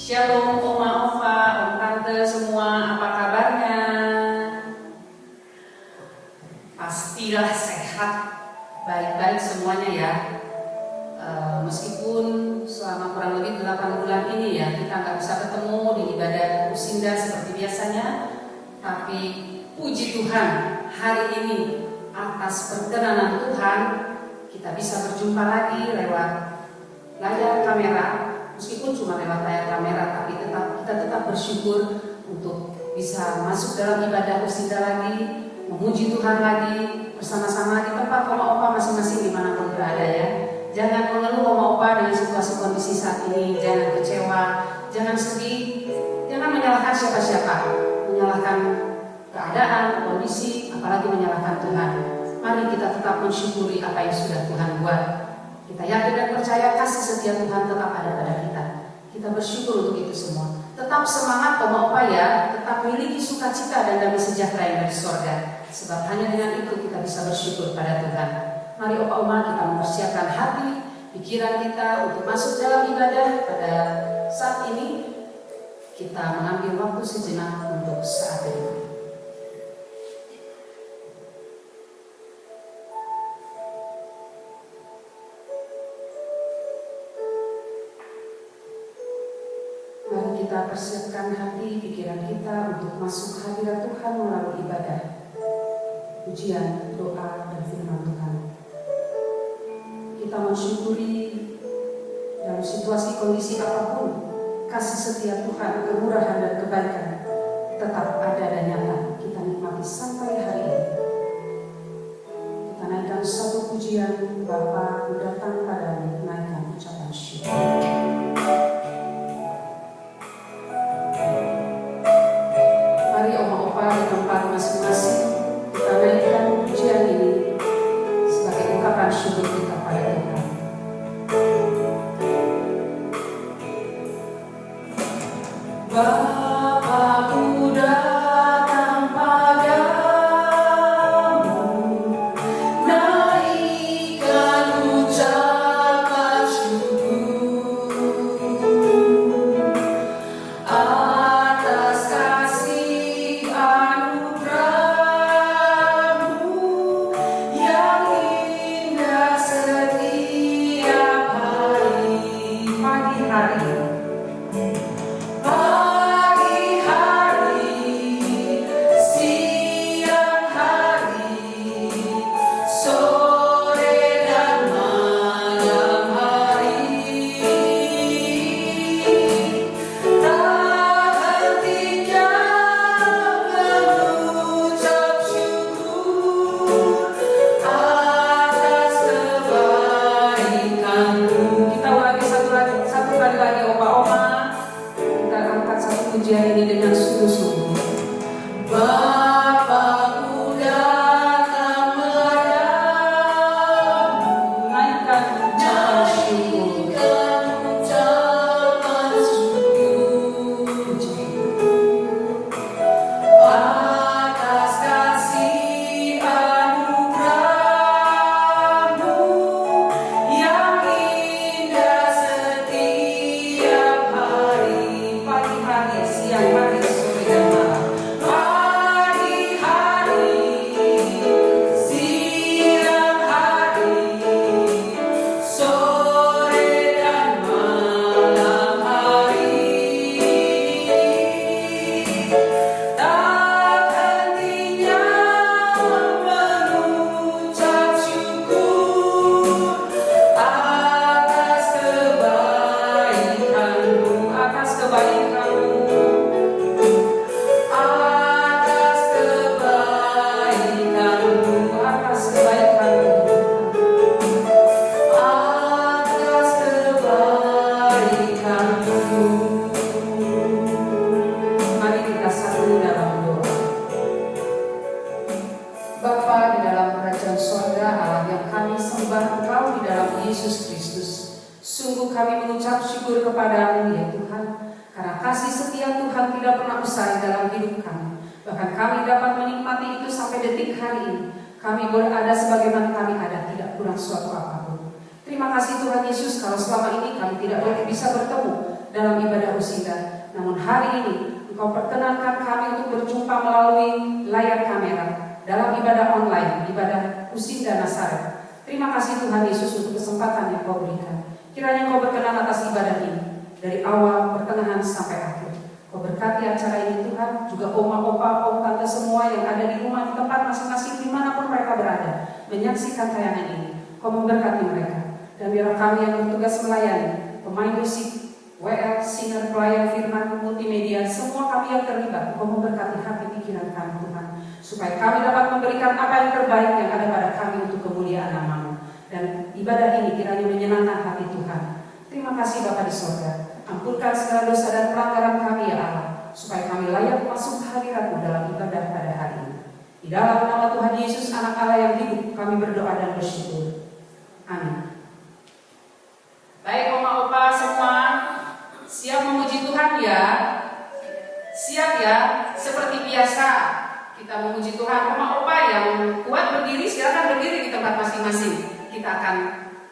Shalom oma-opa, om tante semua, apa kabarnya? Pastilah sehat, baik-baik semuanya ya. Meskipun selama kurang lebih 8 bulan ini ya kita nggak bisa ketemu di ibadah Usinda seperti biasanya, tapi puji Tuhan hari ini atas perkenanan Tuhan kita bisa berjumpa lagi lewat layar kamera. Meskipun cuma lewat layar kamera, tapi kita tetap bersyukur untuk bisa masuk dalam ibadah Usinda lagi, memuji Tuhan lagi bersama-sama di tempat oma-opa masing-masing dimanapun berada ya. Jangan mengeluh oma-opa dengan situasi kondisi saat ini, jangan kecewa, jangan sedih, jangan menyalahkan siapa-siapa, menyalahkan keadaan, kondisi, apalagi menyalahkan Tuhan. Mari kita tetap mensyukuri apa yang sudah Tuhan buat. Kita yakin dan percaya kasih setia Tuhan tetap ada pada kita. Kita bersyukur untuk itu semua. Tetap semangat oma-opa ya, tetap miliki sukacita dan damai sejahtera yang dari surga. Sebab hanya dengan itu kita bisa bersyukur pada Tuhan. Mari opa-oma kita mempersiapkan hati, pikiran kita untuk masuk dalam ibadah pada saat ini. Kita mengambil waktu sejenak untuk saat ini. Kita persiapkan hati, pikiran kita untuk masuk hadirat Tuhan melalui ibadah, pujian, doa, dan firman Tuhan. Kita mensyukuri dalam situasi kondisi apapun, kasih setia Tuhan, kemurahan dan kebaikan tetap ada dan nyata. Kita nikmati sampai hari ini. Kita naikkan satu pujian, Bapa ku datang padamu, naikkan ucapan syukur. Di tempat masing-masing kita naikkan pujian ini sebagai ungkapan syukur kita pada Tuhan. Bapa-Ku datang padamu, naikkan ucapan syukur atas kasih anugerah-Mu yang indah setiap hari. Pagi hari, siang hari, sore dan malam hari, tak hentinya mengucap syukur atas kebaikan-Mu. Kita ulangi satu kali lagi opa-oma. Kita angkat satu pujian ini dengan sungguh-sungguh. Bapa-Ku datang padamu, naikkan ucapan syukur atas kasih anugerah-Mu yang indah setiap hari. Pagi hari, siang hari, sore dan malam. Pagi hari, siang hari, sore dan malam hari, tak hentinya mengucap syukur atas kebaikan-Mu, atas kebaikan-Mu, atas kebaikan-Mu, atas kebaikan-Mu, atas kebaikan-Mu. Mari kita satu dalam doa. Bapa di dalam kerajaan surga, Allah yang kami sembah Engkau di dalam Yesus Kristus. Sungguh kami mengucap syukur kepadamu ya Tuhan, karena kasih setia Tuhan tidak pernah usai dalam hidup kami. Bahkan kami dapat menikmati itu sampai detik hari ini. Kami boleh ada sebagaimana kami ada, tidak kurang suatu apapun. Terima kasih Tuhan Yesus kalau selama ini kami tidak boleh bisa bertemu. dalam ibadah Usinda. Namun hari ini Engkau perkenankan kami untuk berjumpa melalui layar kamera dalam ibadah online, ibadah Usinda Nasaret. Terima kasih Tuhan Yesus untuk kesempatan yang Kau berikan. Kiranya Kau berkenan atas ibadah ini dari awal, pertengahan sampai akhir. Kau berkati acara ini Tuhan, juga oma, opa, om, tante semua yang ada di rumah, di tempat masing-masing, dimanapun mereka berada, menyaksikan tayangan ini. Kau memberkati mereka. Dan biarlah kami yang bertugas melayani, pemain musik, WL, singer, pelayan firman, multimedia, semua kami yang terlibat, Kau memberkati hati pikiran kami Tuhan, supaya kami dapat memberikan apa yang terbaik yang ada pada kami untuk kemuliaan nama-Mu. Dan ibadah ini kiranya menyenangkan hati Tuhan. Terima kasih Bapa di sorga. Ampunkan segala dosa dan pelanggaran kami ya Allah, supaya kami layak masuk hadirat-Mu dalam ibadah pada hari ini. Di dalam nama Tuhan Yesus, Anak Allah yang hidup, kami berdoa dan bersyukur. Amin. Baik oma opa semua, siap memuji Tuhan ya? Siap ya? Seperti biasa kita memuji Tuhan. Oma opa yang kuat berdiri, silakan berdiri di tempat masing-masing. Kita akan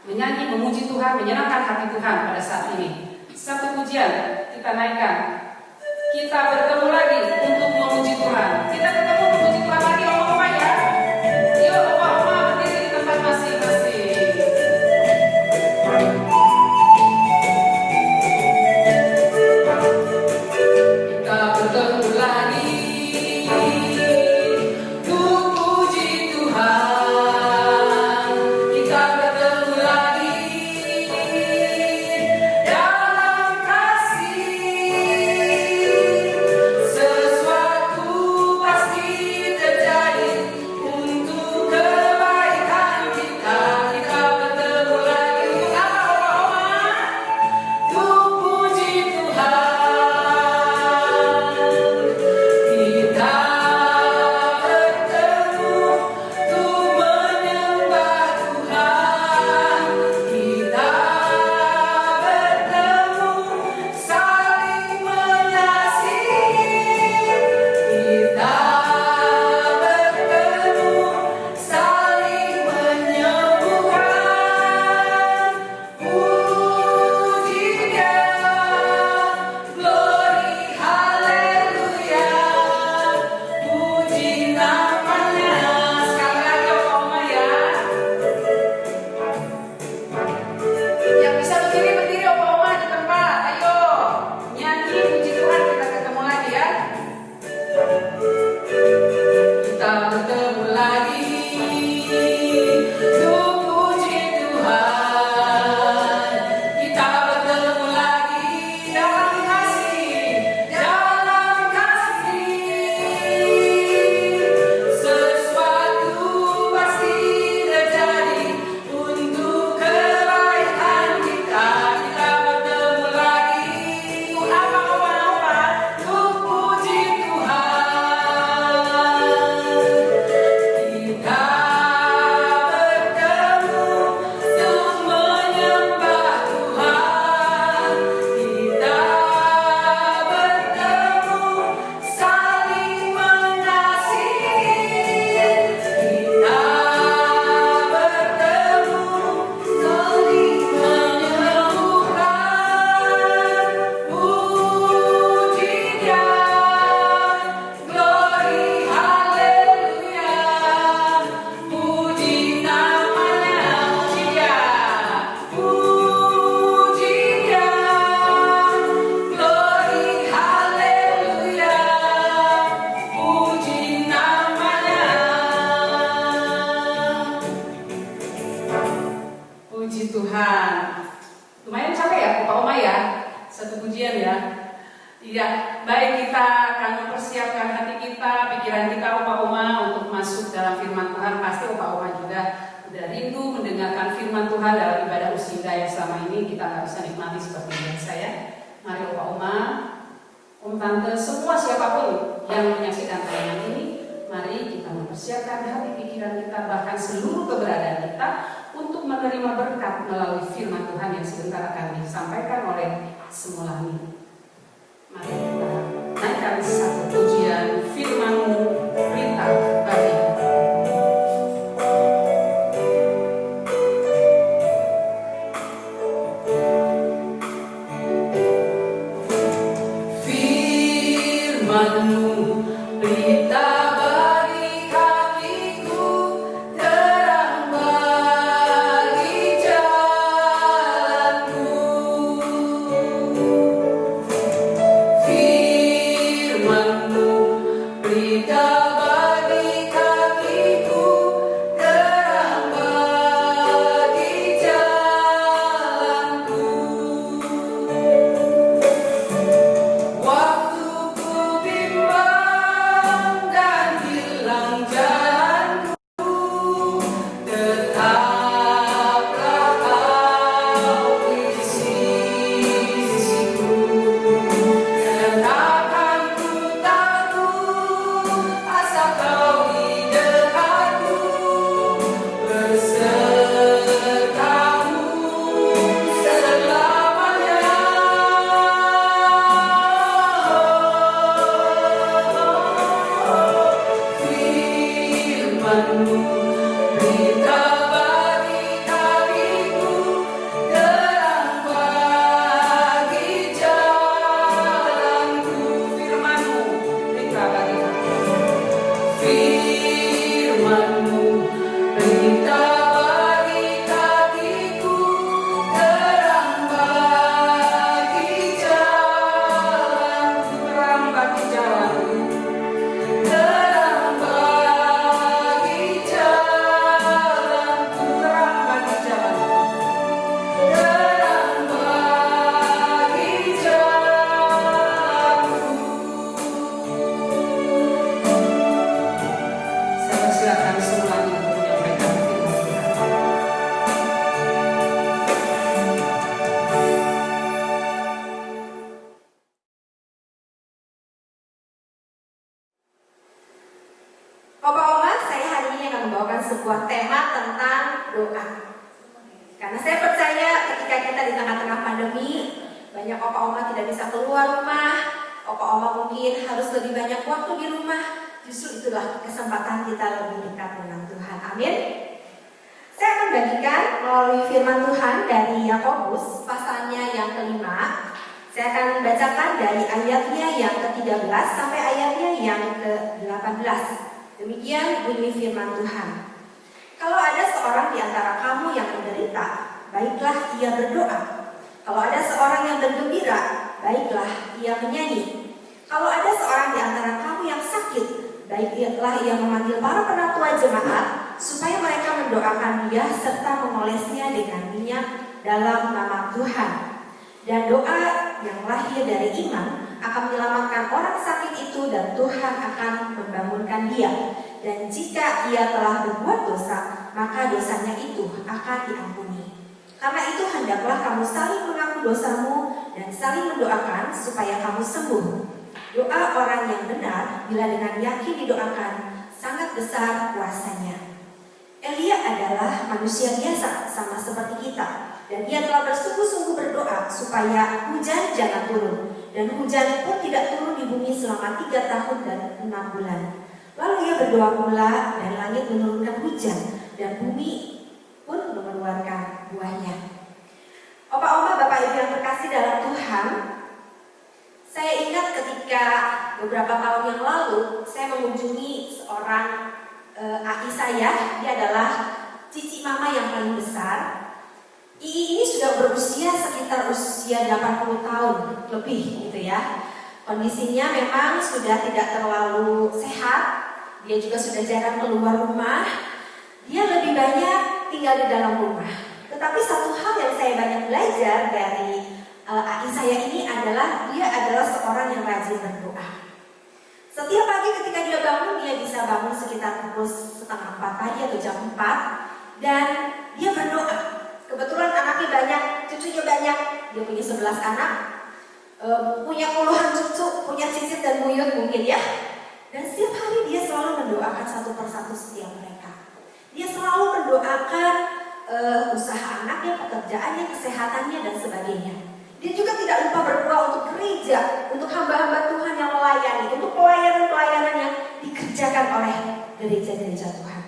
menyanyi, memuji Tuhan, menyenangkan hati Tuhan pada saat ini. Satu pujian kita naikkan. Kita bertemu lagi untuk memuji Tuhan. Kita ketemu memuji Tuhan lagi, oma-oma ya. Yuk oma-oma berdiri di tempat masing-masing. Kita bertemu lagi. Sebuah tema tentang doa. Karena saya percaya ketika kita di tengah-tengah pandemi, banyak opa-oma tidak bisa keluar rumah, opa-oma mungkin harus lebih banyak waktu di rumah. Justru itulah kesempatan kita lebih dekat dengan Tuhan. Amin. Saya akan bagikan melalui firman Tuhan dari Yakobus pasalnya yang kelima. Saya akan bacakan dari ayatnya yang ke-13 sampai ayatnya yang ke-18. Demikian bunyi firman Tuhan. Kalau ada seorang di antara kamu yang menderita, baiklah ia berdoa. Kalau ada seorang yang bergembira, baiklah ia menyanyi. Kalau ada seorang di antara kamu yang sakit, baiklah ia memanggil para penatua jemaat, supaya mereka mendoakan dia serta mengolesnya dengan minyak dalam nama Tuhan. Dan doa yang lahir dari iman akan menyelamatkan orang sakit itu, dan Tuhan akan membangunkan dia. Dan jika ia telah berbuat dosa, maka dosanya itu akan diampuni. Karena itu hendaklah kamu saling mengaku dosamu dan saling mendoakan supaya kamu sembuh. Doa orang yang benar bila dengan yakin didoakan sangat besar kuasanya. Elia adalah manusia biasa sama seperti kita, dan ia telah bersungguh-sungguh berdoa supaya hujan jangan turun, dan hujan pun tidak turun di bumi selama 3 tahun dan 6 bulan. Lalu ia berdoa pula, dan langit menurunkan hujan, dan bumi pun mengeluarkan buahnya. Opa-oma, Bapak Ibu yang terkasih dalam Tuhan, saya ingat ketika beberapa tahun yang lalu saya mengunjungi seorang ai saya. Dia adalah cici mama yang paling besar. Ii ini sudah berusia sekitar usia 80 tahun lebih gitu ya. Kondisinya memang sudah tidak terlalu sehat. Dia juga sudah jarang keluar rumah. Dia lebih banyak tinggal di dalam rumah. Tetapi satu hal yang saya banyak belajar dari ai saya ini adalah dia adalah seorang yang rajin berdoa. Setiap pagi ketika dia bangun, dia bisa bangun sekitar pukul 3:30 pagi atau jam 4, dan dia berdoa. Kebetulan anaknya banyak, cucunya banyak. Dia punya 11 anak, punya puluhan cucu, punya cicit dan buyut mungkin ya. Dan setiap hari dia selalu mendoakan satu persatu setiap mereka. Dia selalu mendoakan usaha anaknya, pekerjaannya, kesehatannya dan sebagainya. Dia juga tidak lupa berdoa untuk gereja, untuk hamba-hamba Tuhan yang melayani, untuk pelayanan-pelayanan yang dikerjakan oleh gereja-gereja Tuhan.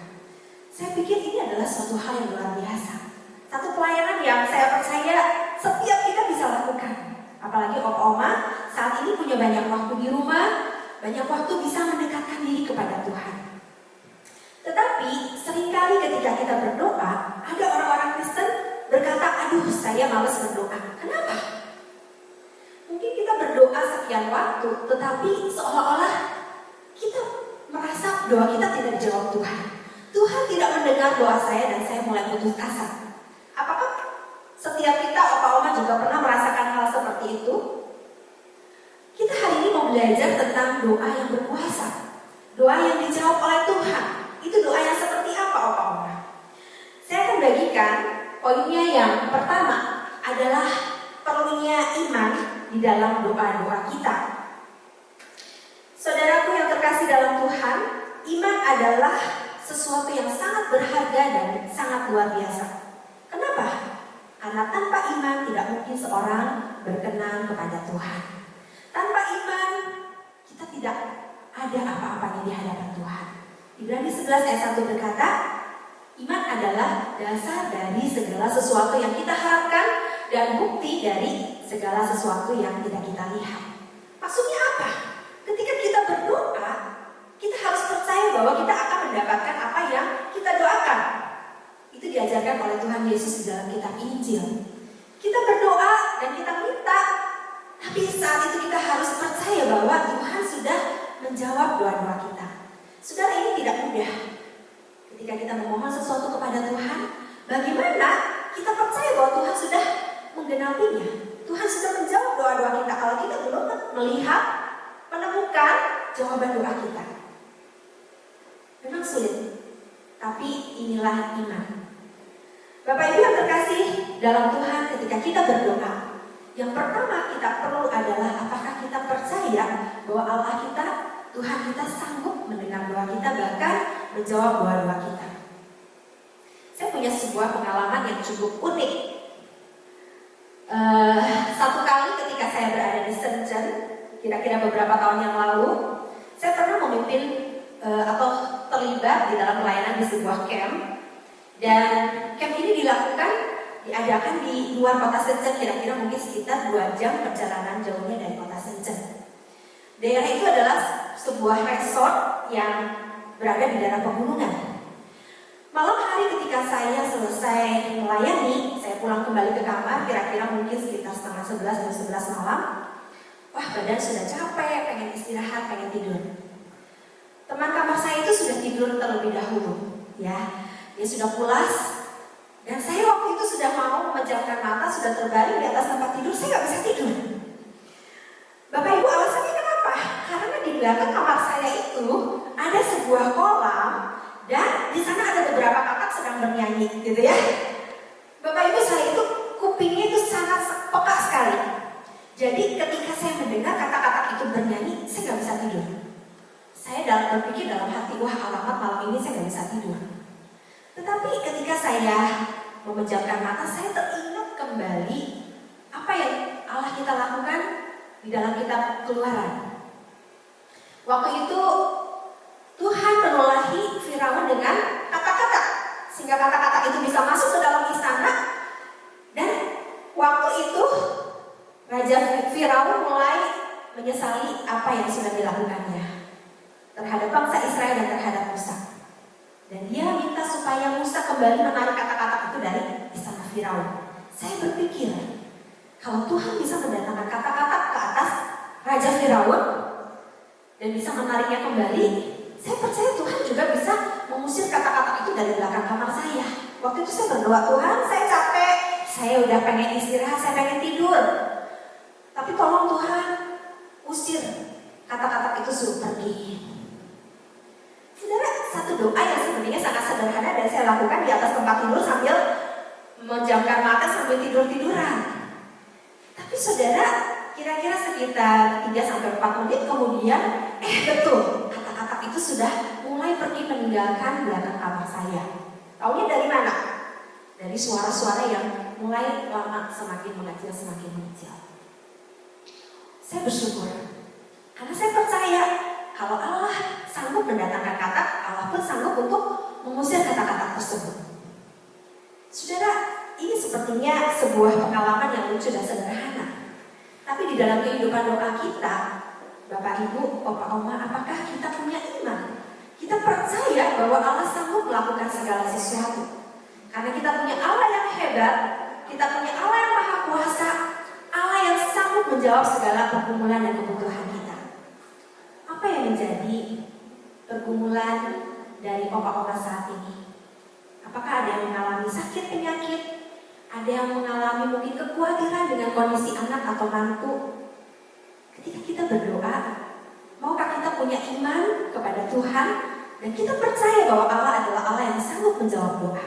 Saya pikir ini adalah suatu hal yang luar biasa. Satu pelayanan yang saya percaya setiap kita bisa lakukan. Apalagi oma saat ini punya banyak waktu di rumah, banyak waktu bisa mendekatkan diri kepada Tuhan. Tetapi seringkali ketika kita berdoa, ada orang-orang Kristen berkata, aduh saya malas berdoa. Kenapa? Mungkin kita berdoa sekian waktu, tetapi seolah-olah kita merasa doa kita tidak dijawab Tuhan. Tuhan tidak mendengar doa saya dan saya mulai putus asa. Apakah setiap kita, opa-oma juga pernah merasakan hal seperti itu? Kita hari ini mau belajar tentang doa yang berkuasa, doa yang dijawab oleh Tuhan. Itu doa yang seperti apa, opa-oma? Saya akan bagikan poinnya. Yang pertama adalah perlunya iman di dalam doa-doa kita. Saudaraku yang terkasih dalam Tuhan, iman adalah sesuatu yang sangat berharga dan sangat luar biasa. Kenapa? Karena tanpa iman tidak mungkin seorang berkenan kepada Tuhan. Tanpa iman kita tidak ada apa-apanya di hadapan Tuhan. Ibrani 11 ayat 1 berkata, iman adalah dasar dari segala sesuatu yang kita harapkan dan bukti dari segala sesuatu yang tidak kita lihat. Maksudnya apa? Ketika kita berdoa, kita harus percaya bahwa kita akan mendapatkan apa yang kita doakan. Itu diajarkan oleh Tuhan Yesus di dalam kitab Injil. Kita berdoa dan kita minta, tapi saat itu kita harus percaya bahwa Tuhan sudah menjawab doa-doa kita. Saudara, ini tidak mudah. Ketika kita memohon sesuatu kepada Tuhan, bagaimana kita percaya bahwa Tuhan sudah menggenapinya? Tuhan sudah menjawab doa-doa kita kalau kita belum melihat, menemukan jawaban doa kita. Memang sulit, tapi inilah iman. Bapak Ibu yang terkasih dalam Tuhan, ketika kita berdoa, yang pertama kita perlu adalah apakah kita percaya bahwa Allah kita, Tuhan kita sanggup mendengar doa kita, bahkan menjawab doa-doa kita. Saya punya sebuah pengalaman yang cukup unik. Satu kali ketika saya berada di Shenzhen, kira-kira beberapa tahun yang lalu, saya pernah memimpin atau terlibat di dalam pelayanan di sebuah camp. Dan camp ini diadakan di luar kota Shenzhen, kira-kira mungkin sekitar 2 jam perjalanan jauhnya dari kota Shenzhen. Daerah itu adalah sebuah resort yang berada di daerah pegunungan. Malam hari ketika saya selesai melayani, saya pulang kembali ke kamar, kira-kira mungkin sekitar 10:30 atau 11 malam. Wah, badan sudah capek, pengen istirahat, pengen tidur. Teman kamar saya itu sudah tidur terlebih dahulu, ya. Dia sudah pulas, dan saya waktu itu sudah mau memejamkan mata, sudah terbaring di atas tempat tidur, saya nggak bisa tidur. Bapak Ibu, alasannya kenapa? Karena di belakang kamar saya itu ada sebuah kolam, dan di sana ada beberapa kakak sedang bernyanyi, gitu ya. Bapak Ibu, saya itu kupingnya itu sangat peka sekali. Jadi ketika saya mendengar kata-kata itu bernyanyi, saya nggak bisa tidur. Saya berpikir dalam hati, wah alamat malam ini saya nggak bisa tidur. Tetapi ketika saya memejamkan mata, saya teringat kembali apa yang Allah kita lakukan di dalam kitab Keluaran. Waktu itu Tuhan menulahi Firaun dengan kata-kata, sehingga kata-kata itu bisa masuk ke dalam istana. Dan waktu itu Raja Firaun mulai menyesali apa yang sudah dilakukannya terhadap bangsa Israel dan terhadap Musa. Dan dia minta supaya Musa kembali menarik kata-kata itu dari istana Firaun. Saya berpikir, kalau Tuhan bisa mendatangkan kata-kata ke atas Raja Firaun dan bisa menariknya kembali, saya percaya Tuhan juga bisa mengusir kata-kata itu dari belakang kamar saya. Waktu itu saya berdoa, Tuhan saya capek, saya udah pengen istirahat, saya pengen tidur. Tapi tolong Tuhan, usir kata-kata itu, suruh pergi. Saudara, satu doa yang sebenarnya sangat sederhana dan saya lakukan di atas tempat tidur sambil menjamkan mata sambil tidur-tiduran. Tapi saudara, kira-kira sekitar 3-4 menit kemudian, betul, kata-kata itu sudah mulai pergi meninggalkan belakang kamar saya. Taunya dari mana? Dari suara-suara yang mulai lama semakin mengecil, semakin mengecil. Saya bersyukur, karena saya percaya kalau Allah sanggup mendatangkan kata, Allah pun sanggup untuk mengusir kata-kata tersebut. Saudara, ini sepertinya sebuah pengalaman yang lucu dan sederhana. Tapi di dalam kehidupan doa kita, Bapak Ibu, Opa Oma, apakah kita punya iman? Kita percaya bahwa Allah sanggup melakukan segala sesuatu. Karena kita punya Allah yang hebat, kita punya Allah yang maha kuasa, Allah yang sanggup menjawab segala pergumulan dan kebutuhan kita. Apa yang menjadi pergumulan dari Opa-Opa saat ini? Apakah ada yang mengalami sakit penyakit? Ada yang mengalami mungkin kekhawatiran dengan kondisi anak atau mantu? Ketika kita berdoa, maukah kita punya iman kepada Tuhan dan kita percaya bahwa Allah adalah Allah yang sanggup menjawab doa.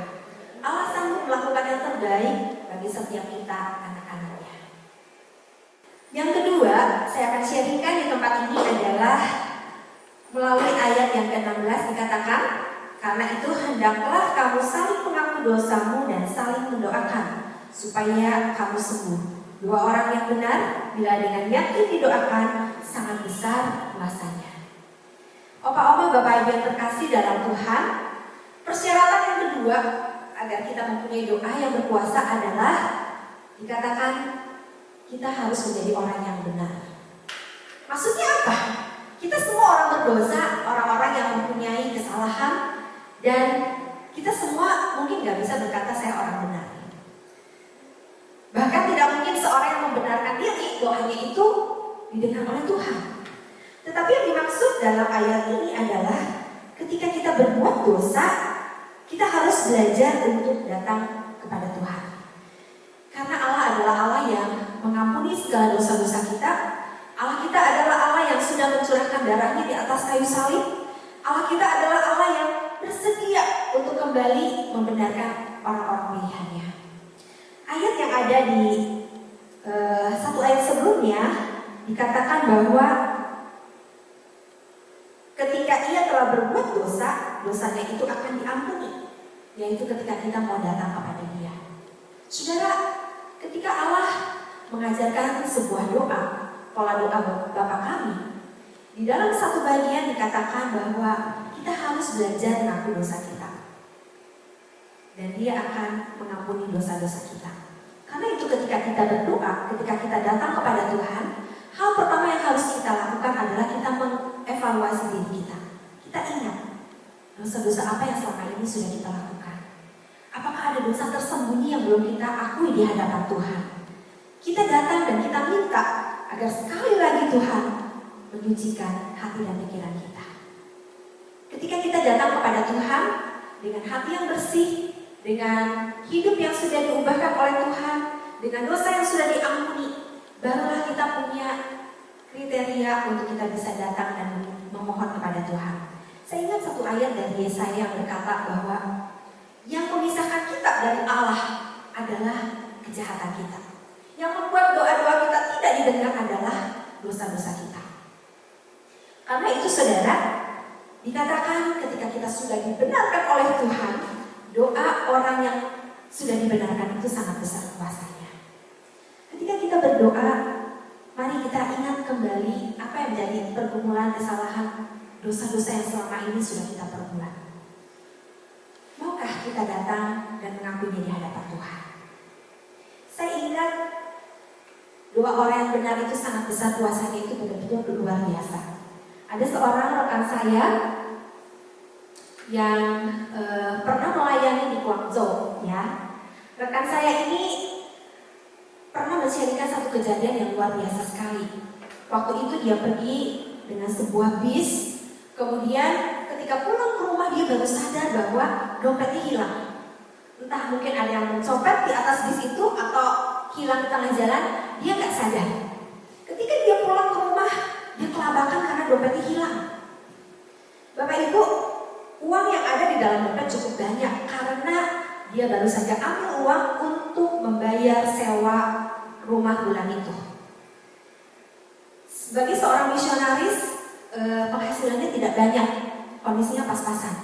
Allah sanggup melakukan yang terbaik bagi setiap kita anak-anaknya. Yang kedua, saya akan sharingkan di tempat ini adalah melalui ayat yang ke-16 dikatakan, karena itu hendaklah kamu saling mengaku dosamu dan saling mendoakan supaya kamu sembuh. 2 orang yang benar bila dengan yakin didoakan sangat besar kuasanya. Opa-oma, Bapak Ibu yang terkasih dalam Tuhan, persyaratan yang kedua agar kita mempunyai doa yang berkuasa adalah dikatakan kita harus menjadi orang yang benar. Maksudnya apa? Kita semua orang berdosa, orang-orang yang mempunyai kesalahan, dan kita semua mungkin gak bisa berkata saya orang benar. Bahkan tidak mungkin seorang yang membenarkan diri doanya itu didengar oleh Tuhan. Tetapi yang dimaksud dalam ayat ini adalah ketika kita berbuat dosa, kita harus belajar untuk datang kepada Tuhan. Karena Allah adalah Allah yang mengampuni segala dosa-dosa kita. Allah kita adalah Allah yang sudah mencurahkan darahnya di atas kayu salib. Allah kita adalah Allah yang bersedia untuk kembali membenarkan orang-orang pilihannya. Ayat yang ada di satu ayat sebelumnya dikatakan bahwa ketika ia telah berbuat dosa, dosanya itu akan diampuni, yaitu ketika kita mau datang kepada Dia. Saudara, ketika Allah mengajarkan sebuah doa, pola doa Bapa kami, di dalam satu bagian dikatakan bahwa kita harus belajar mengaku dosa kita, dan Dia akan mengampuni dosa-dosa kita. Karena itu ketika kita berdoa, ketika kita datang kepada Tuhan, hal pertama yang harus kita lakukan adalah kita mengevaluasi diri kita. Kita ingat dosa-dosa apa yang selama ini sudah kita lakukan. Apakah ada dosa tersembunyi yang belum kita akui di hadapan Tuhan? Kita datang dan kita minta agar sekali lagi Tuhan menyucikan hati dan pikiran kita. Ketika kita datang kepada Tuhan dengan hati yang bersih, dengan hidup yang sudah diubahkan oleh Tuhan, dengan dosa yang sudah diampuni, barulah kita punya kriteria untuk kita bisa datang dan memohon kepada Tuhan. Saya ingat satu ayat dari Yesaya yang berkata bahwa yang memisahkan kita dari Allah adalah kejahatan kita. Yang membuat doa-doa kita tidak didengar adalah dosa-dosa kita. Karena itu saudara, dikatakan ketika kita sudah dibenarkan oleh Tuhan, doa orang yang sudah dibenarkan itu sangat besar kuasanya. Ketika kita berdoa, mari kita ingat kembali apa yang menjadi pergumulan kesalahan dosa-dosa yang selama ini sudah kita perbuat. Maukah kita datang dan mengakuinya di hadapan Tuhan? Saya ingat doa orang yang benar itu sangat besar kuasanya, itu benar-benar luar biasa. Ada seorang rekan saya yang pernah melayani di Guangzhou, ya. Rekan saya ini pernah menceritakan satu kejadian yang luar biasa sekali. Waktu itu dia pergi dengan sebuah bis, kemudian ketika pulang ke rumah dia baru sadar bahwa dompetnya hilang. Entah mungkin ada yang mencopet di atas bis itu atau hilang di tengah jalan, dia nggak sadar. Ketika dia pulang ke rumah, dia kelabakan karena dompetnya hilang. Bapak Ibu, uang yang ada di dalam dompet cukup banyak karena dia baru saja ambil uang untuk membayar sewa rumah bulan itu. Sebagai seorang misionaris, penghasilannya tidak banyak, kondisinya pas-pasan.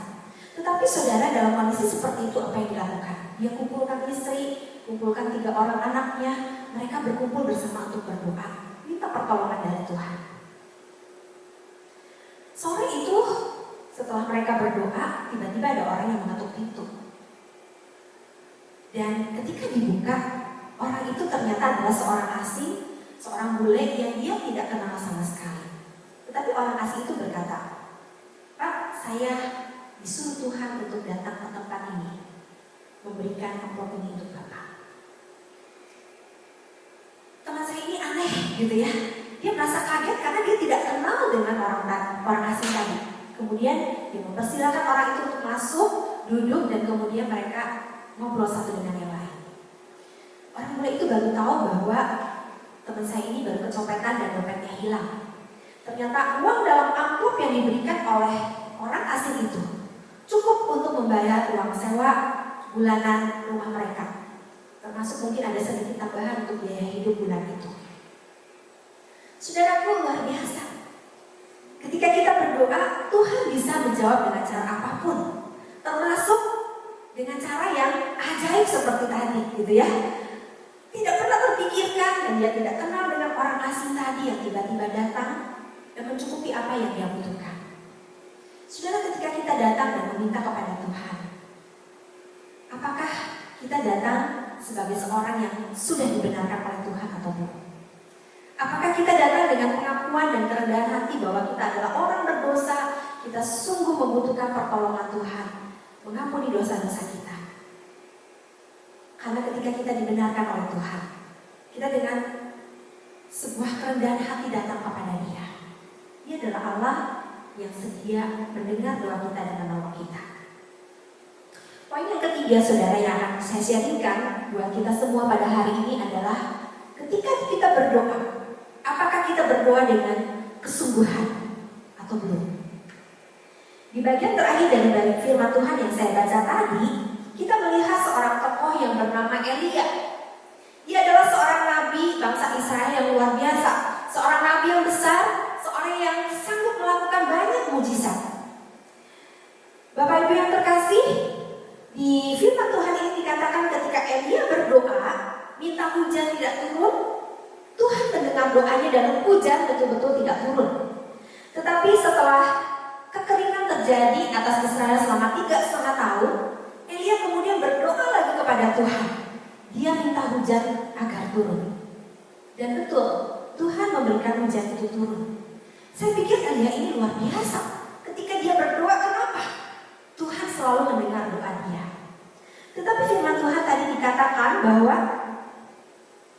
Tetapi saudara, dalam kondisi seperti itu apa yang dilakukan? Dia kumpulkan istri, kumpulkan 3 orang anaknya, mereka berkumpul bersama untuk berdoa, minta pertolongan dari Tuhan. Sore itu, setelah mereka berdoa, tiba-tiba ada orang yang mengetuk pintu. Dan ketika dibuka, orang itu ternyata adalah seorang asing, seorang bule yang dia tidak kenal sama sekali. Tetapi orang asing itu berkata, "Pak, saya disuruh Tuhan untuk datang ke tempat ini, memberikan amplop ini untuk Bapak." Teman saya ini aneh gitu ya. Dia merasa kaget karena dia tidak kenal dengan orang asing tadi. Kemudian dia mempersilakan orang itu untuk masuk, duduk, dan kemudian mereka ngobrol satu dengan yang lain. Orang bule itu baru tahu bahwa teman saya ini baru kecopetan dan dompetnya hilang. Ternyata uang dalam amplop yang diberikan oleh orang asing itu cukup untuk membayar uang sewa bulanan rumah mereka. Termasuk mungkin ada sedikit tambahan untuk biaya hidup bulan itu. Saudaraku, luar biasa. Ketika kita berdoa, Tuhan bisa menjawab dengan cara apapun. Termasuk dengan cara yang ajaib seperti tadi, gitu ya. Tidak pernah terpikirkan dan dia tidak kenal dengan orang asing tadi yang tiba-tiba datang dan mencukupi apa yang dia butuhkan. datang dan meminta kepada Tuhan, apakah kita datang sebagai seorang yang sudah dibenarkan oleh Tuhan atau belum? Apakah kita datang dengan pengakuan dan kerendahan hati bahwa kita adalah orang berdosa, kita sungguh membutuhkan pertolongan Tuhan, mengampuni dosa-dosa kita? Karena ketika kita dibenarkan oleh Tuhan, kita dengan sebuah kerendahan hati datang kepada Dia. Dia adalah Allah yang sedia mendengar doa kita dan menolong kita. Poin yang ketiga, saudara, yang akan saya sharingkan buat kita semua pada hari ini adalah ketika kita berdoa, apakah kita berdoa dengan kesungguhan atau belum? Di bagian terakhir dari firman Tuhan yang saya baca tadi, kita melihat seorang tokoh yang bernama Elia. Dia adalah seorang nabi bangsa Israel yang luar biasa, seorang nabi yang besar, seorang yang sanggup melakukan banyak mujizat. Bapak Ibu yang terkasih, di firman Tuhan ini dikatakan ketika Elia berdoa, minta hujan tidak turun, Tuhan mendengar doanya dan hujan betul-betul tidak turun. Tetapi setelah kekeringan terjadi atas Israel selama 3,5 tahun, Elia kemudian berdoa lagi kepada Tuhan. Dia minta hujan agar turun. Dan betul, Tuhan memberikan hujan itu turun. Saya pikir Elia ini luar biasa. Ketika dia berdoa, kenapa? Tuhan selalu mendengar doa dia. Tetapi firman Tuhan tadi dikatakan bahwa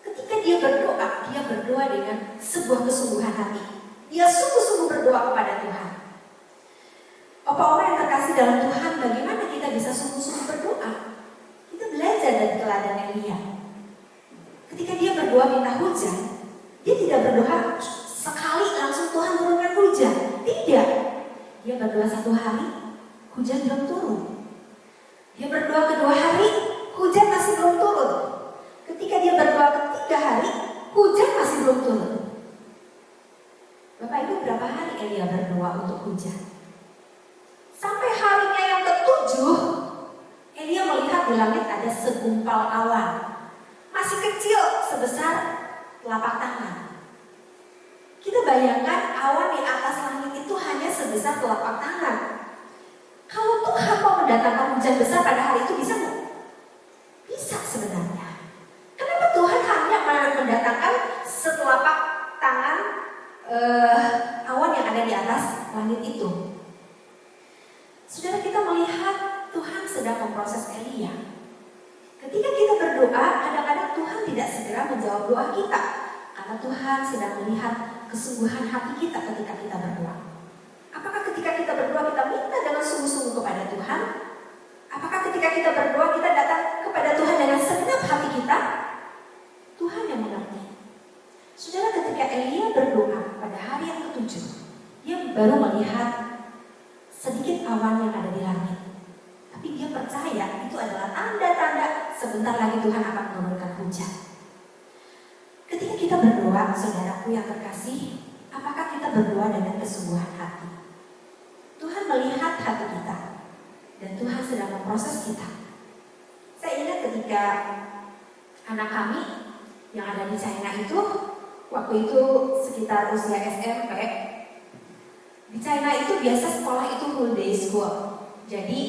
ketika dia berdoa dengan sebuah kesungguhan hati. Dia sungguh-sungguh berdoa kepada Tuhan. Opa-opa yang terkasih dalam Tuhan, bagaimana kita bisa sungguh-sungguh berdoa? Kita belajar dari teladan Elia. Ketika dia berdoa minta hujan, dia tidak berdoa sekali langsung Tuhan turunkan hujan. Tidak. Dia berdoa 1 hari, hujan belum turun. Dia berdoa kedua hari, hujan masih belum turun. Ketika dia berdoa ketiga hari, hujan masih belum turun. Bapak Ibu, berapa hari Elia berdoa untuk hujan? Sampai harinya yang ke-7, Elia melihat di langit ada segumpal awan. Masih kecil, sebesar telapak tangan. Kita bayangkan awan di atas langit itu hanya sebesar telapak tangan. Kalau Tuhan mau mendatangkan hujan besar pada hari itu, bisa nggak? Bisa sebenarnya. Kenapa Tuhan hanya mendatangkan setelapak tangan awan yang ada di atas langit itu? Saudara, kita melihat Tuhan sedang memproses Elia. Ketika kita berdoa, kadang-kadang Tuhan tidak segera menjawab doa kita, karena Tuhan sedang melihat kesungguhan hati kita ketika kita berdoa. Apakah ketika kita berdoa kita minta dengan sungguh-sungguh kepada Tuhan? Apakah ketika kita berdoa kita datang kepada Tuhan dengan segenap hati kita? Tuhan yang mengerti. Saudara, ketika Elia berdoa pada hari yang ke-7, dia baru melihat sedikit awan yang ada di langit. Tapi dia percaya itu adalah tanda-tanda sebentar lagi Tuhan akan menurunkan hujan. Ketika kita berdoa, saudaraku yang terkasih, apakah kita berdoa dengan kesungguhan hati? Tuhan melihat hati kita dan Tuhan sedang memproses kita. Saya ingat ketika anak kami yang ada di China itu, waktu itu sekitar usia SMP. Di China itu biasa sekolah itu full day school. Jadi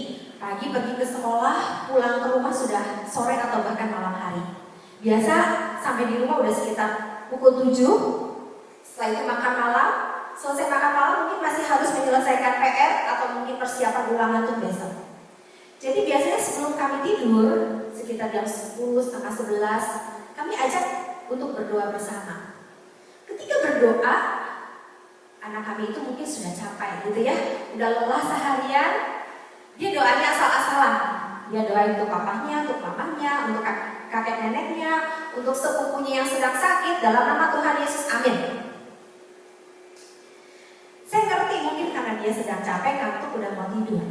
pagi pergi ke sekolah, pulang ke rumah sudah sore atau bahkan malam hari. Biasa sampai di rumah udah sekitar pukul 7. Setelah itu makan malam. Selesai makan malam mungkin masih harus menyelesaikan PR atau mungkin persiapan ulangan untuk besok. Jadi biasanya sebelum kami tidur, sekitar jam 10, setengah 11, kami ajak untuk berdoa bersama. Ketika berdoa, anak kami itu mungkin sudah capek gitu ya, udah lelah seharian, dia doanya asal-asalan. Dia doa untuk papahnya, untuk mamanya, untuk kakek neneknya, untuk sepupunya yang sedang sakit, dalam nama Tuhan Yesus, amin. Saya ngerti mungkin karena dia sedang capek, ngantuk, udah mau tidur.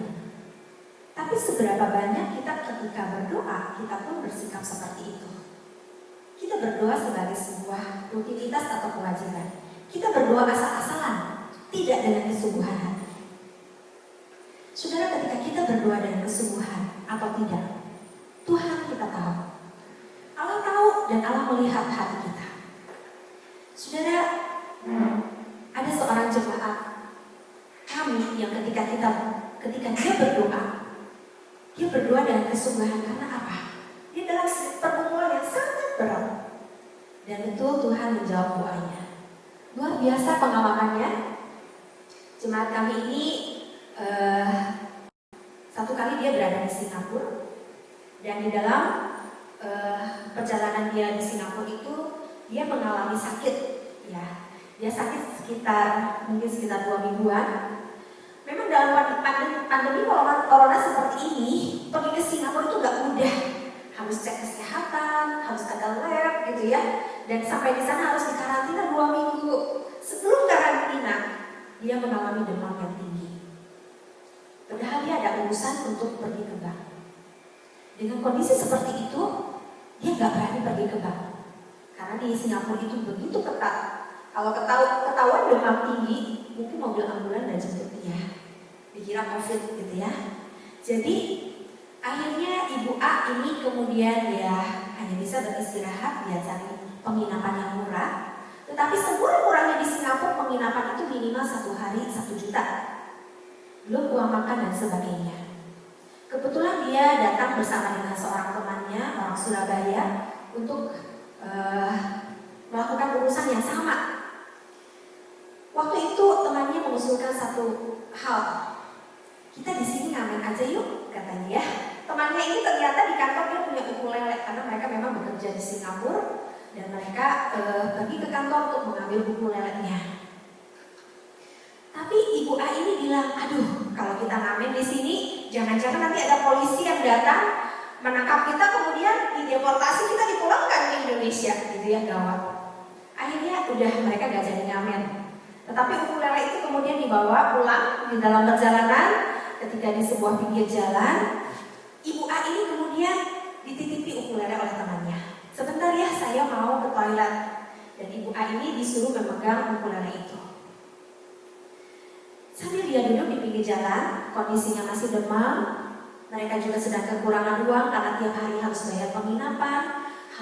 Tapi seberapa banyak kita ketika berdoa, kita pun bersikap seperti itu. Kita berdoa sebagai sebuah rutinitas atau kewajiban. Kita berdoa asal-asalan, tidak dengan kesungguhan hati. Saudara, ketika kita berdoa dengan kesungguhan atau tidak, Tuhan kita tahu. Allah tahu dan Allah melihat hati kita. Saudara, ada seorang jemaat kami yang ketika kita ketika dia berdoa dengan kesungguhan. Karena apa? Dia dalam pergumulan yang sangat berat. Dan betul Tuhan menjawab doanya. Luar biasa pengalamannya. Jemaat kami ini satu kali dia berada di Singapura. Dan di dalam perjalanan dia di Singapura itu dia mengalami sakit, ya. Dia sakit mungkin sekitar 2 mingguan. Memang dalam pandemi corona seperti ini, pergi ke Singapura itu gak mudah. Harus cek kesehatan, harus ada lab gitu ya. Dan sampai di sana harus dikarantina 2 minggu. Sebelum karantina, dia mengalami demam yang tinggi. Padahal dia ada urusan untuk pergi ke bank. Dengan kondisi seperti itu, dia gak berani pergi ke bank. Karena di Singapura itu begitu ketat. Kalau ketahuan demam tinggi, mungkin mobil ambulan dan jemput dia. Dikira COVID gitu ya. Jadi akhirnya Ibu A ini kemudian dia hanya bisa beristirahat, dia cari penginapan yang murah. Tetapi semurah-murahnya di Singapura, penginapan itu minimal 1 hari 1 juta. Belum uang makan dan sebagainya. Kebetulan dia datang bersama dengan seorang temannya, orang Surabaya, untuk melakukan urusan yang sama. Waktu itu temannya mengusulkan satu hal. Kita di sini ngamen aja yuk, katanya ya. Temannya ini ternyata di kantor dia punya ukulele karena mereka memang bekerja di Singapura dan mereka pergi ke kantor untuk mengambil ukulelenya. Tapi Ibu A ini bilang, aduh, kalau kita ngamen di sini, jangan-jangan nanti ada polisi yang datang menangkap kita, kemudian dideportasi, kita dipulangkan ke Indonesia, gitu ya, gawat. Akhirnya udah mereka gak jadi ngamen. Tetapi ukulele itu kemudian dibawa pulang di dalam perjalanan. Ketika di sebuah pinggir jalan, Ibu A ini kemudian dititipi ukulele oleh temannya. Sebentar ya, saya mau ke toilet. Dan Ibu A ini disuruh memegang ukulele itu. Sambil dia duduk di pinggir jalan, kondisinya masih demam. Mereka juga sedang kekurangan uang karena tiap hari harus bayar penginapan,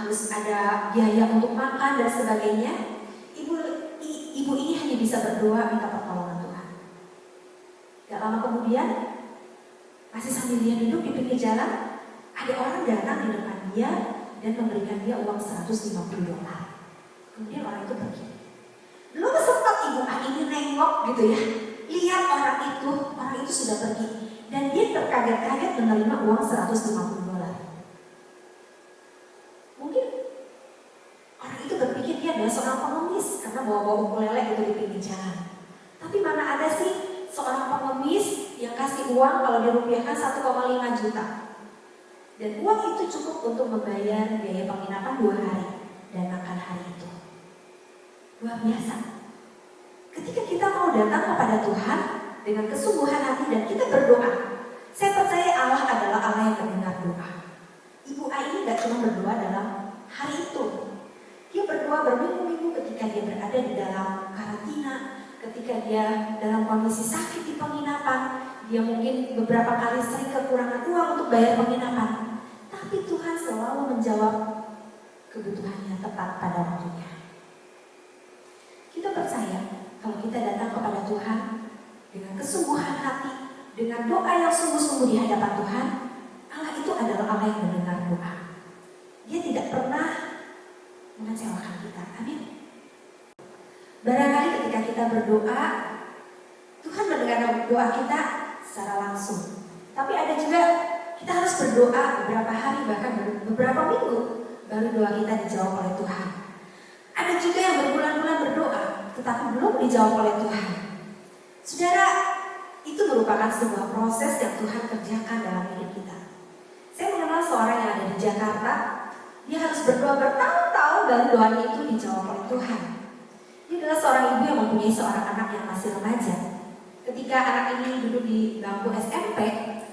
harus ada biaya untuk makan dan sebagainya. Ibu ini hanya bisa berdoa minta pertolongan Tuhan. Gak lama kemudian, masih sambil dia duduk di pinggir jalan, ada orang datang di depan dia dan memberikan dia uang $150. Kemudian orang itu pergi. Belum sempat Ibu A ini nengok gitu ya, lihat orang itu sudah pergi. Dan dia terkaget-kaget menerima uang $150. Mungkin orang itu berpikir dia adalah seorang pengemis karena bawa-bawa ukulele gitu di pinggir jalan. Tapi mana ada sih seorang pengemis yang kasih uang kalau dirupiahkan 1,5 juta. Dan uang itu cukup untuk membayar biaya penginapan 2 hari dan makan hari itu. Luar biasa. Ketika kita mau datang kepada Tuhan dengan kesungguhan hati dan kita berdoa, saya percaya Allah adalah Allah yang mendengar doa. Ibu A ini gak cuma berdoa dalam hari itu. Dia berdoa berminggu-minggu ketika dia berada di dalam karantina, ketika dia dalam kondisi sakit di penginapan. Dia mungkin beberapa kali sering kekurangan uang untuk bayar penginapan. Tapi Tuhan selalu menjawab kebutuhannya tepat pada waktunya. Kita percaya kalau kita datang kepada Tuhan dengan kesungguhan hati, dengan doa yang sungguh-sungguh di hadapan Tuhan, Allah itu adalah Allah yang mendengar doa. Dia tidak pernah mengecewakan kita. Amin. Barangkali ketika kita berdoa, Tuhan mendengar doa kita secara langsung. Tapi ada juga kita harus berdoa beberapa hari, bahkan beberapa minggu, baru doa kita dijawab oleh Tuhan. Ada juga yang berbulan-bulan berdoa, tetapi belum dijawab oleh Tuhan. Saudara, itu merupakan sebuah proses yang Tuhan kerjakan dalam hidup kita. Saya mengenal seorang yang ada di Jakarta. Dia harus berdoa bertahun-tahun dan doanya itu dijawab oleh Tuhan. Dia adalah seorang ibu yang mempunyai seorang anak yang masih remaja. Ketika anak ini duduk di bangku SMP,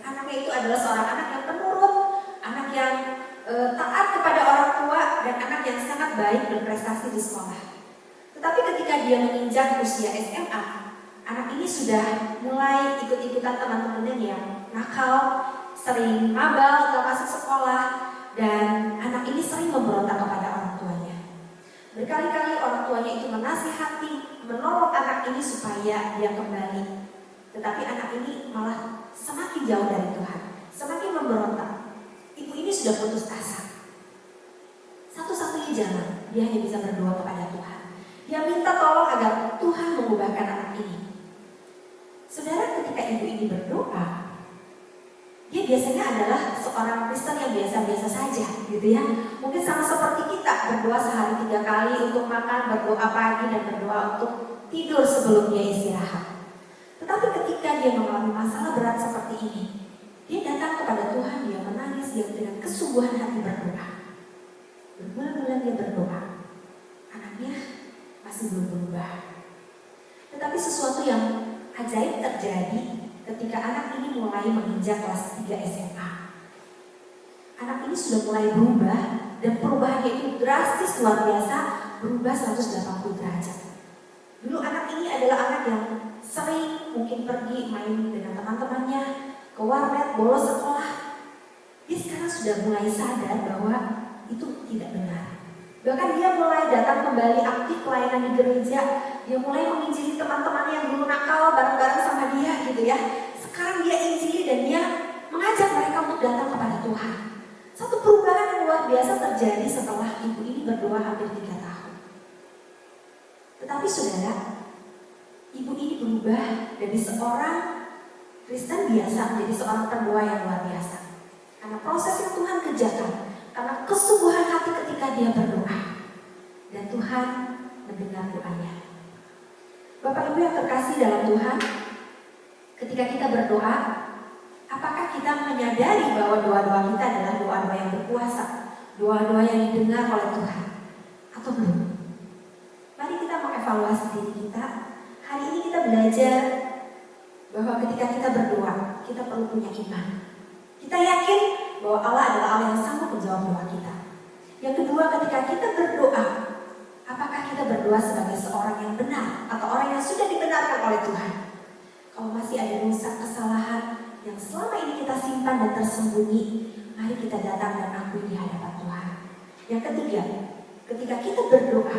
anaknya itu adalah seorang anak yang penurut, anak yang taat kepada orang tua, dan anak yang sangat baik berprestasi di sekolah. Tetapi ketika dia menginjak usia SMA, anak ini sudah mulai ikut-ikutan teman-temannya yang nakal, sering mabal, gak masuk sekolah, dan anak ini sering memberontak kepada orang tuanya. Berkali-kali orang tuanya itu menasihati, menolong anak ini supaya dia kembali. Tetapi anak ini malah semakin jauh dari Tuhan, semakin memberontak. Ibu ini sudah putus asa. Satu-satunya jalan, dia hanya bisa berdoa kepada Tuhan. Dia minta tolong agar Tuhan mengubahkan anak ini. Saudara, ketika ibu ini berdoa, dia biasanya adalah seorang Kristen yang biasa-biasa saja, gitu ya. Mungkin sama seperti kita, berdoa sehari 3 kali untuk makan, berdoa pagi, dan berdoa untuk tidur sebelum dia istirahat. Tetapi ketika dia mengalami masalah berat seperti ini, dia datang kepada Tuhan, dia menangis, dia dengan kesungguhan hati berdoa. Berbulan-bulan dia berdoa, anaknya masih belum berubah. Tetapi sesuatu yang ajaib terjadi ketika anak ini mulai menginjak kelas 3 SMA. Anak ini sudah mulai berubah, dan perubahannya itu drastis luar biasa, berubah 180 derajat. Dulu anak ini adalah anak yang sering mungkin pergi main dengan teman-temannya, ke warnet, bolos sekolah. Dia sekarang sudah mulai sadar bahwa itu tidak benar. Bahkan dia mulai datang kembali aktif pelayanan di gereja. Dia mulai menginjili teman-teman yang dulu nakal bareng-bareng sama dia, gitu ya. Sekarang dia injili dan dia mengajak mereka untuk datang kepada Tuhan. Satu perubahan yang luar biasa terjadi setelah ibu ini berdoa hampir 3 tahun. Tetapi saudara, ibu ini berubah dari seorang Kristen biasa menjadi seorang pendoa yang luar biasa. Karena proses yang Tuhan kerjakan, karena kesungguhan hati ketika dia berdoa, dan Tuhan mendengar doanya. Bapak Ibu yang terkasih dalam Tuhan, ketika kita berdoa, apakah kita menyadari bahwa doa-doa kita adalah doa-doa yang berkuasa, doa-doa yang didengar oleh Tuhan, atau belum? Mari kita mengevaluasi diri kita. Hari ini kita belajar bahwa ketika kita berdoa, kita perlu punya iman. Kita yakin bahwa Allah adalah Allah yang sanggup menjawab doa kita. Yang kedua, ketika kita berdoa, apakah kita berdoa sebagai seorang yang benar atau orang yang sudah dibenarkan oleh Tuhan? Kalau masih ada dosa, kesalahan yang selama ini kita simpan dan tersembunyi, mari kita datang dan akui di hadapan Tuhan. Yang ketiga, ketika kita berdoa,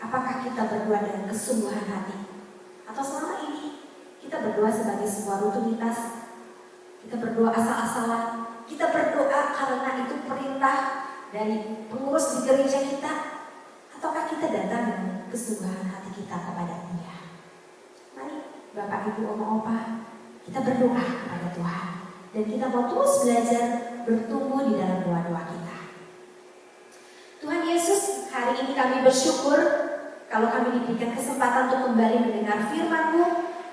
apakah kita berdoa dengan kesungguhan hati? Atau selama ini kita berdoa sebagai sebuah rutinitas, kita berdoa asal-asalan, kita berdoa karena itu perintah dari pengurus di gereja kita, ataukah kita datang dengan kesungguhan hati kita kepada Dia? Mari Bapak Ibu Oma Opa, kita berdoa kepada Tuhan, dan kita mau terus belajar bertumbuh di dalam doa-doa kita. Tuhan Yesus, hari ini kami bersyukur kalau kami diberikan kesempatan untuk kembali mendengar firman-Mu,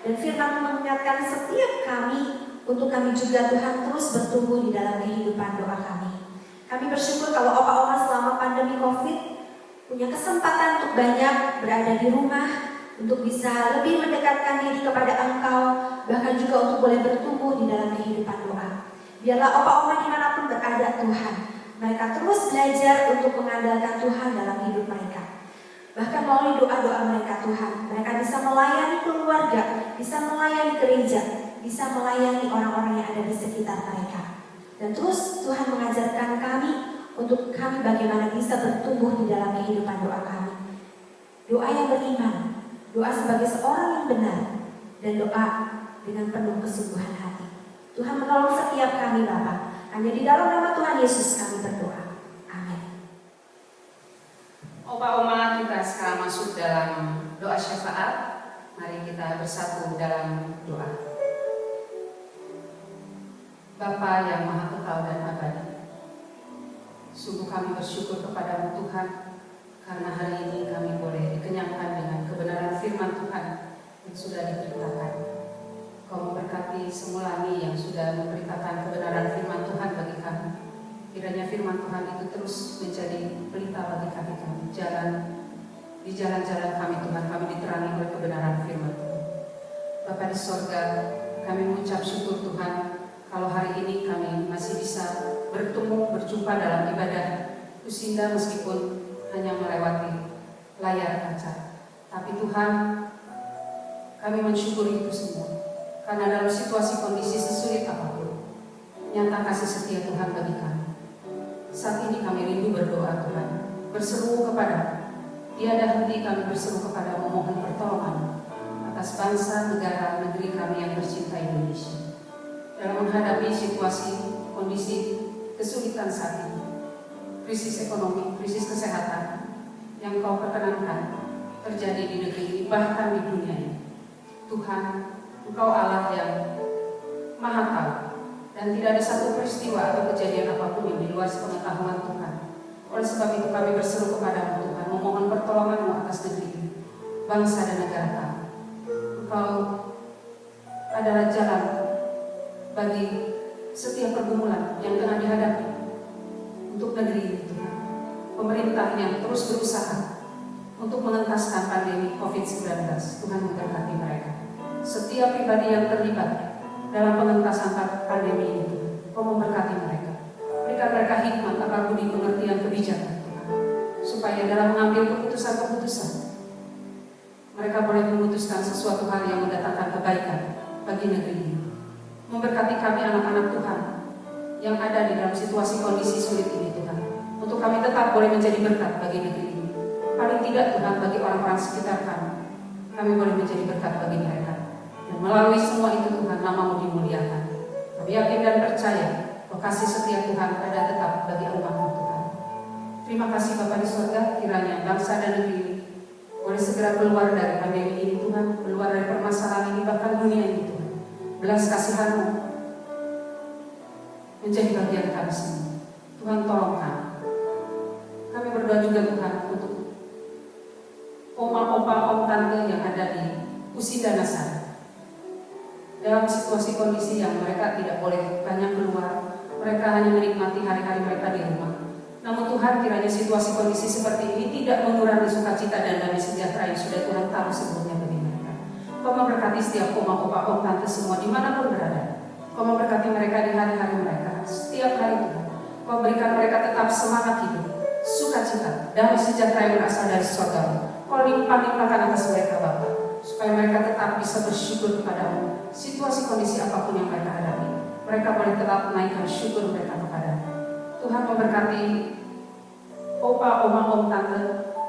dan firman-Mu mengingatkan setiap kami untuk kami juga Tuhan terus bertumbuh di dalam kehidupan doa kami. Kami bersyukur kalau Opa Oma selama pandemi COVID punya kesempatan untuk banyak berada di rumah, untuk bisa lebih mendekatkan diri kepada Engkau, bahkan juga untuk boleh bertumbuh di dalam kehidupan doa. Biarlah Opa Oma dimanapun berada Tuhan, mereka terus belajar untuk mengandalkan Tuhan dalam hidup mereka. Bahkan melalui doa-doa mereka Tuhan, mereka bisa melayani keluarga, bisa melayani gereja, bisa melayani orang-orang yang ada di sekitar mereka. Dan terus Tuhan mengajarkan kami untuk kami bagaimana bisa bertumbuh di dalam kehidupan doa kami. Doa yang beriman, doa sebagai seorang yang benar, dan doa dengan penuh kesungguhan hati. Tuhan menolong setiap kami Bapa. Hanya di dalam nama Tuhan Yesus kami berdoa. Opa Oma, kita sekarang masuk dalam doa syafaat. Mari kita bersatu dalam doa. Bapa yang Maha Kekal dan Abadi, sungguh kami bersyukur kepadamu Tuhan, karena hari ini kami boleh dikenyangkan dengan kebenaran firman Tuhan yang sudah diberitakan. Kau memberkati semua kami yang sudah memberitakan kebenaran firman Tuhan bagi kami. Kiranya firman Tuhan itu terus menjadi pelita bagi kami di jalan-jalan kami Tuhan, kami diterangi oleh kebenaran firman Tuhan. Bapa di sorga, kami mengucap syukur Tuhan, kalau hari ini kami masih bisa berjumpa dalam ibadah Kusinda meskipun hanya melewati layar kaca. Tapi Tuhan, kami mensyukuri itu semua, karena dalam situasi kondisi sesulit apapun, nyata kasih setia Tuhan bagi kami. Saat ini kami rindu berdoa Tuhan, berseru kepada tiada henti kami berseru kepada memohon pertolongan atas bangsa, negara, negeri kami yang tercinta Indonesia. dalam menghadapi situasi, kondisi kesulitan saat ini, krisis ekonomi, krisis kesehatan yang Kau perkenankan terjadi di negeri ini, bahkan di dunia ini. Tuhan, Engkau Allah yang Maha Tahu, dan tidak ada satu peristiwa atau kejadian apapun yang di luar pengetahuan Tuhan. Oleh sebab itu kami berseru kepada-Mu Tuhan, memohon pertolongan-Mu atas negeri ini, bangsa dan negara kami. Engkau adalah jalan bagi setiap pergumulan yang tengah dihadapi untuk negeri ini Tuhan. Pemerintah yang terus berusaha untuk mengentaskan pandemi COVID-19, Tuhan memberkati mereka. Setiap pribadi yang terlibat dalam pengentasan pandemi ini Tuhan, Kau memberkati mereka. Berikan mereka hikmat, akal budi, pengertian, kebijakan Tuhan, supaya dalam mengambil keputusan-keputusan mereka boleh memutuskan sesuatu hal yang mendatangkan kebaikan bagi negeri ini. Memberkati kami anak-anak Tuhan yang ada di dalam situasi kondisi sulit ini Tuhan, untuk kami tetap boleh menjadi berkat bagi negeri ini. Paling tidak Tuhan, bagi orang-orang sekitar kami boleh menjadi berkat bagi mereka. Dan melalui semua itu Tuhan, nama-Mu dimuliakan. Kami yakin dan percaya bahwa kasih setia Tuhan ada tetap bagi umat-Mu Tuhan. Terima kasih Bapa di surga, kiranya bangsa dan negeri ini boleh segera keluar dari pandemi ini Tuhan, keluar dari permasalahan ini, bahkan dunia ini Tuhan. Belas kasihan-Mu menjadi bagian kami semua. Tuhan tolong kami. Kami berdoa juga Tuhan untuk oma, opa, om, tante yang ada di Usinda Nasara. Dalam situasi kondisi yang mereka tidak boleh banyak keluar, mereka hanya menikmati hari-hari mereka di rumah. Namun Tuhan, kiranya situasi kondisi seperti ini tidak mengurangi sukacita dan damai sejahtera yang sudah Tuhan taruh sebelumnya bagi mereka. Kau memberkati setiap oma, opa, om, tante semua dimanapun berada. Kau memberkati mereka di hari-hari mereka. Setiap hari Tuhan, Kau berikan mereka tetap semangat hidup, sukacita, damai sejahtera yang berasal dari surga-Mu. Kau limpah-limpahkan atas mereka Bapa, supaya mereka tetap bisa bersyukur kepada-Mu. Situasi kondisi apapun yang mereka hadapi, mereka boleh tetap menaikkan syukur mereka kepada-Mu. Tuhan memberkati opa, oma, om, tante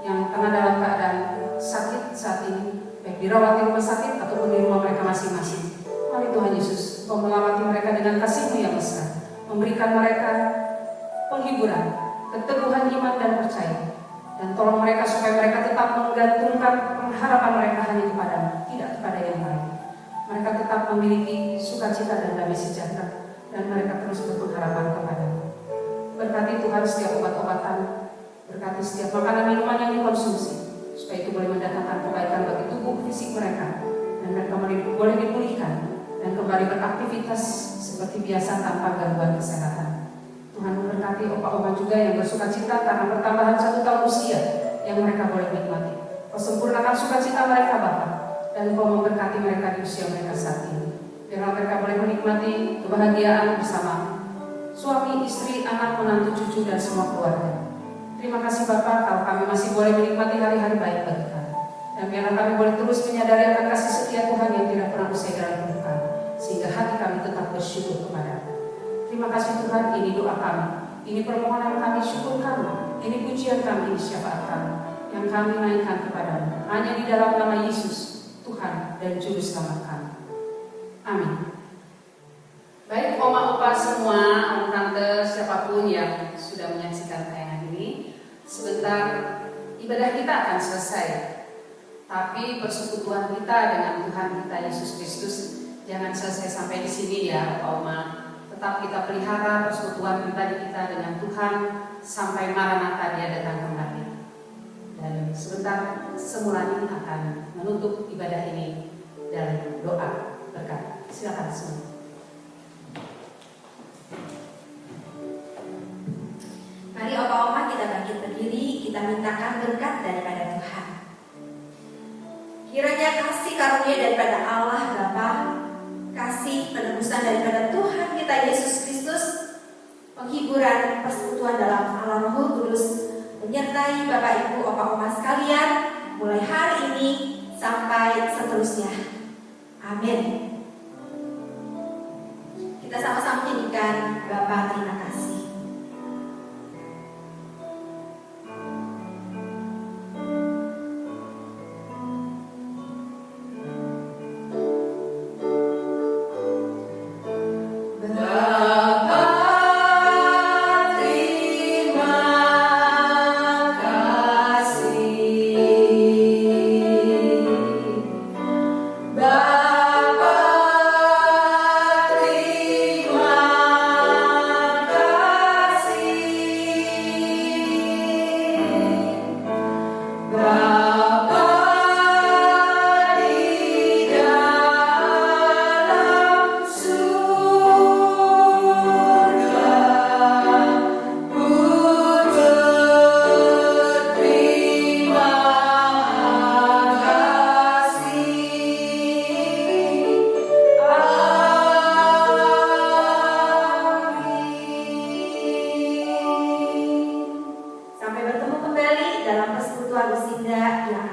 yang tengah dalam keadaan sakit saat ini, baik dirawat di rumah sakit ataupun di rumah mereka masing-masing. Mari Tuhan Yesus, Kau melawati mereka dengan kasih-Mu yang besar, memberikan mereka penghiburan, keteguhan iman dan percaya. Dan tolong mereka supaya mereka tetap menggantungkan pengharapan mereka hanya kepada-Mu, tidak kepada yang lain. Mereka tetap memiliki sukacita dan damai sejahtera, dan mereka terus berpengharapan kepada-Mu. Berkati Tuhan setiap obat-obatan, berkati setiap makanan minuman yang dikonsumsi, supaya itu boleh mendatangkan kebaikan bagi tubuh fisik mereka, dan mereka boleh dipulihkan dan kembali beraktivitas seperti biasa tanpa gangguan kesehatan. Tuhan memberkati opa-oma juga yang bersukacita karena pertambahan 1 tahun usia yang mereka boleh nikmati. Kau sempurnakan sukacita mereka Bapa, dan Kau memberkati mereka di usia mereka saat ini. Biarlah mereka boleh menikmati kebahagiaan bersama suami, istri, anak, menantu, cucu, dan semua keluarga. Terima kasih Bapa, kalau kami masih boleh menikmati hari-hari baik bagi kami. Dan biarlah kami boleh terus menyadari akan kasih setia Tuhan yang tidak pernah usai dalam hidup kami, sehingga hati kami tetap bersyukur kepada-Mu. Terima kasih Tuhan, ini doa kami, ini permohonan kami, syukur kami, ini pujian kami, ini syafaat kami, yang kami naikkan kepada-Mu, hanya di dalam nama Yesus, Tuhan dan Juru Selamat kami. Amin. Baik oma, opa semua, om, tante, siapapun yang sudah menyaksikan tayangan ini, sebentar ibadah kita akan selesai. Tapi persekutuan kita dengan Tuhan kita Yesus Kristus jangan selesai sampai di sini ya, oma. Tetap kita pelihara persekutuan pribadi kita dengan Tuhan sampai Maranatha Dia datang kembali. Dan sebentar Semulani akan menutup ibadah ini dalam doa berkat. Silakan semua. Mari opa-oma kita bangkit berdiri, kita mintakan berkat daripada Tuhan. Kiranya kasih karunia daripada Allah Bapa, kasih penebusan daripada Tuhan kita Yesus Kristus, penghiburan persekutuan dalam Allah Roh Kudus menyertai Bapak Ibu opa-oma sekalian mulai hari ini sampai seterusnya. Amin. Kita sama-sama nyanyikan Bapa terima kasih. Tuan Lucinda yang